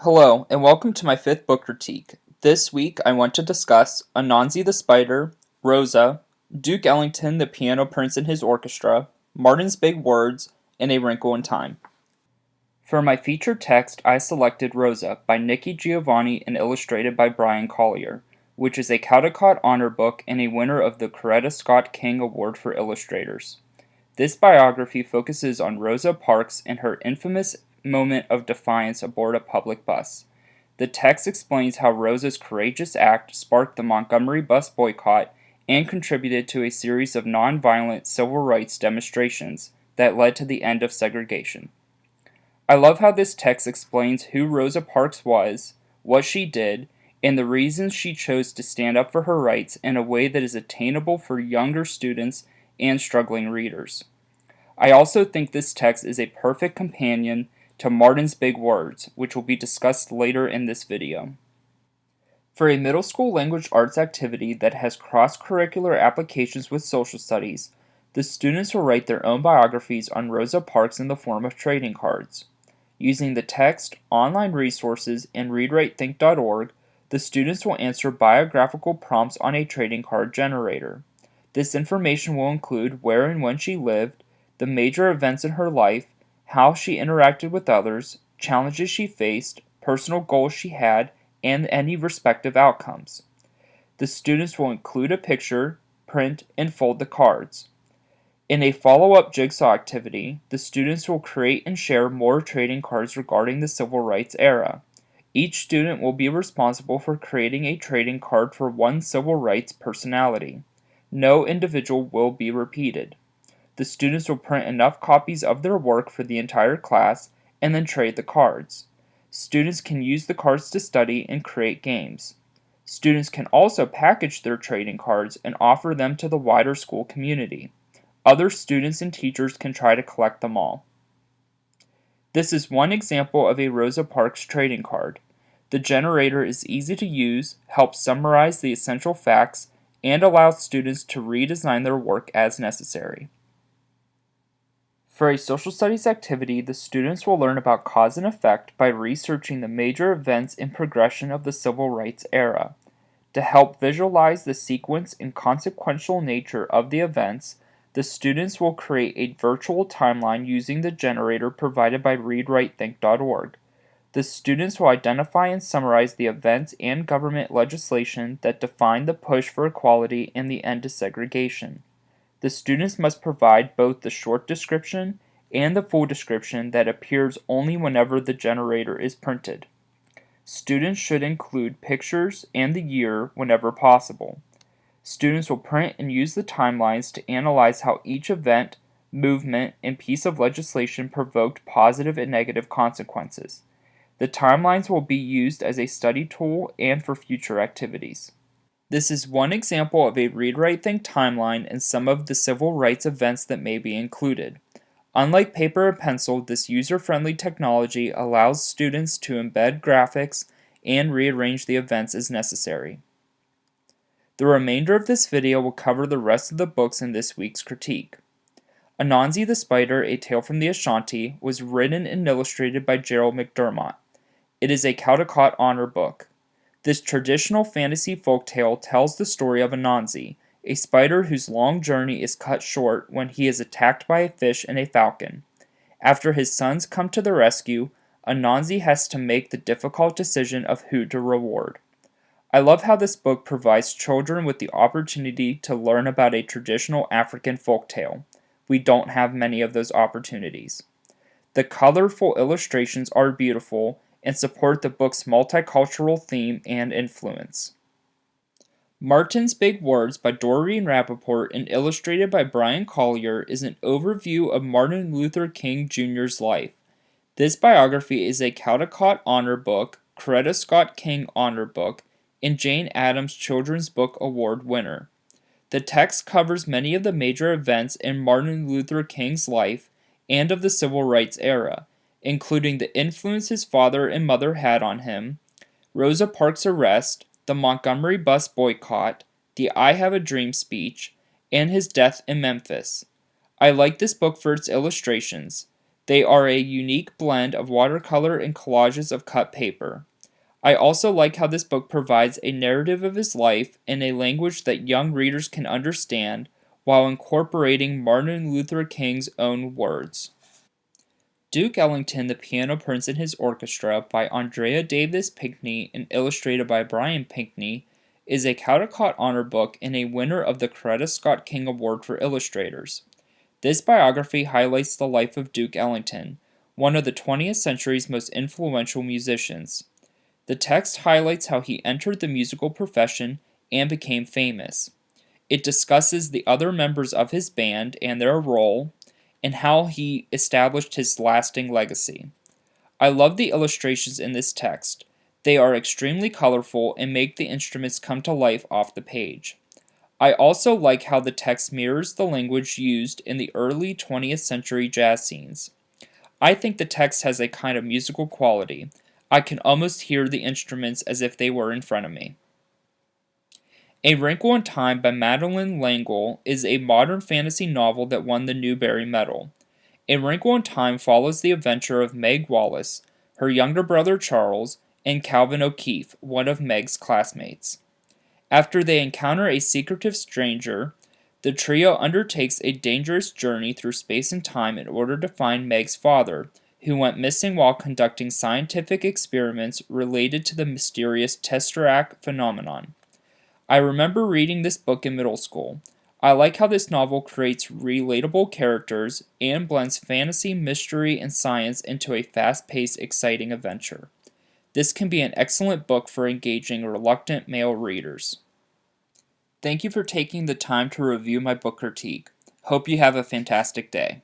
Hello, and welcome to my fifth book critique. This week I want to discuss Anansi the Spider, Rosa, Duke Ellington the Piano Prince and His Orchestra, Martin's Big Words, and A Wrinkle in Time. For my featured text, I selected Rosa by Nikki Giovanni and illustrated by Brian Collier, which is a Caldecott Honor Book and a winner of the Coretta Scott King Award for Illustrators. This biography focuses on Rosa Parks and her infamous moment of defiance aboard a public bus. The text explains how Rosa's courageous act sparked the Montgomery bus boycott and contributed to a series of nonviolent civil rights demonstrations that led to the end of segregation. I love how this text explains who Rosa Parks was, what she did, and the reasons she chose to stand up for her rights in a way that is attainable for younger students and struggling readers. I also think this text is a perfect companion to Martin's Big Words, which will be discussed later in this video. For a middle school language arts activity that has cross-curricular applications with social studies, the students will write their own biographies on Rosa Parks in the form of trading cards. Using the text, online resources, and readwritethink.org, the students will answer biographical prompts on a trading card generator. This information will include where and when she lived, the major events in her life, how she interacted with others, challenges she faced, personal goals she had, and any respective outcomes. The students will include a picture, print, and fold the cards. In a follow-up jigsaw activity, the students will create and share more trading cards regarding the civil rights era. Each student will be responsible for creating a trading card for one civil rights personality. No individual will be repeated. The students will print enough copies of their work for the entire class and then trade the cards. Students can use the cards to study and create games. Students can also package their trading cards and offer them to the wider school community. Other students and teachers can try to collect them all. This is one example of a Rosa Parks trading card. The generator is easy to use, helps summarize the essential facts, and allows students to redesign their work as necessary. For a social studies activity, the students will learn about cause and effect by researching the major events and progression of the civil rights era. To help visualize the sequence and consequential nature of the events, the students will create a virtual timeline using the generator provided by readwritethink.org. The students will identify and summarize the events and government legislation that define the push for equality and the end to segregation. The students must provide both the short description and the full description that appears only whenever the generator is printed. Students should include pictures and the year whenever possible. Students will print and use the timelines to analyze how each event, movement, and piece of legislation provoked positive and negative consequences. The timelines will be used as a study tool and for future activities. This is one example of a read-write-think timeline and some of the civil rights events that may be included. Unlike paper and pencil, this user-friendly technology allows students to embed graphics and rearrange the events as necessary. The remainder of this video will cover the rest of the books in this week's critique. Anansi the Spider, A Tale from the Ashanti, was written and illustrated by Gerald McDermott. It is a Caldecott Honor book. This traditional fantasy folktale tells the story of Anansi, a spider whose long journey is cut short when he is attacked by a fish and a falcon. After his sons come to the rescue, Anansi has to make the difficult decision of who to reward. I love how this book provides children with the opportunity to learn about a traditional African folktale. We don't have many of those opportunities. The colorful illustrations are beautiful and support the book's multicultural theme and influence. Martin's Big Words by Doreen Rappaport and illustrated by Brian Collier is an overview of Martin Luther King Jr.'s life. This biography is a Caldecott Honor Book, Coretta Scott King Honor Book, and Jane Addams Children's Book Award winner. The text covers many of the major events in Martin Luther King's life and of the civil rights era, including the influence his father and mother had on him, Rosa Parks' arrest, the Montgomery bus boycott, the I Have a Dream speech, and his death in Memphis. I like this book for its illustrations. They are a unique blend of watercolor and collages of cut paper. I also like how this book provides a narrative of his life in a language that young readers can understand while incorporating Martin Luther King's own words. Duke Ellington, the Piano Prince and His Orchestra by Andrea Davis Pinkney and illustrated by Brian Pinkney is a Caldecott Honor Book and a winner of the Coretta Scott King Award for Illustrators. This biography highlights the life of Duke Ellington, one of the 20th century's most influential musicians. The text highlights how he entered the musical profession and became famous. It discusses the other members of his band and their role, and how he established his lasting legacy. I love the illustrations in this text. They are extremely colorful and make the instruments come to life off the page. I also like how the text mirrors the language used in the early 20th century jazz scenes. I think the text has a kind of musical quality. I can almost hear the instruments as if they were in front of me. A Wrinkle in Time by Madeleine L'Engle is a modern fantasy novel that won the Newbery Medal. A Wrinkle in Time follows the adventure of Meg Wallace, her younger brother Charles, and Calvin O'Keefe, one of Meg's classmates. After they encounter a secretive stranger, the trio undertakes a dangerous journey through space and time in order to find Meg's father, who went missing while conducting scientific experiments related to the mysterious Tesseract phenomenon. I remember reading this book in middle school. I like how this novel creates relatable characters and blends fantasy, mystery, and science into a fast-paced, exciting adventure. This can be an excellent book for engaging reluctant male readers. Thank you for taking the time to review my book critique. Hope you have a fantastic day.